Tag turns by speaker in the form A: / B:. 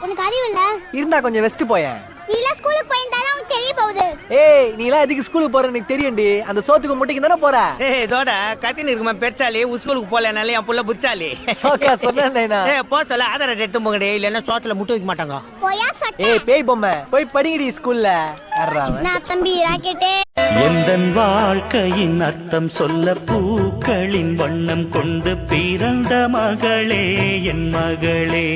A: உனக்கு அறிவு இல்ல
B: இருந்தா கொஞ்சம் வெஸ்ட் போயேன்.
A: நீல ஸ்கூலுக்கு போயிட்டாதான் உனக்கு தெரிய போகுது.
B: ஏய் நீலாம் எதுக்கு ஸ்கூலுக்கு போற எனக்கு தெரியும்டி. அந்த சோத்துக்கு முட்டைக்கு தானே போற.
C: ஏய் இதோட கத்தின்னு இருக்குமா பெருசாலி ஸ்கூலுக்கு போலனால என் புள்ள புச்சாலி.
B: சோக்கா சொன்னேனா.
C: ஏய் போ சொல்ல ஆதார டெட்டு போங்கடே இல்லன்னா சோத்துல முட்டை வைக்க மாட்டாங்க.
A: போயா சட்டை.
B: ஏய் பேய் பொம்மை போய் படிங்கடி ஸ்கூல்ல.
A: நான் தம்பி ராக்கெட்டே.
D: எந்தன் வாழ்க்கையின் அர்த்தம் சொல்ல பூக்களின் வண்ணம் கொண்டு பிறந்த மகளே என் மகளே.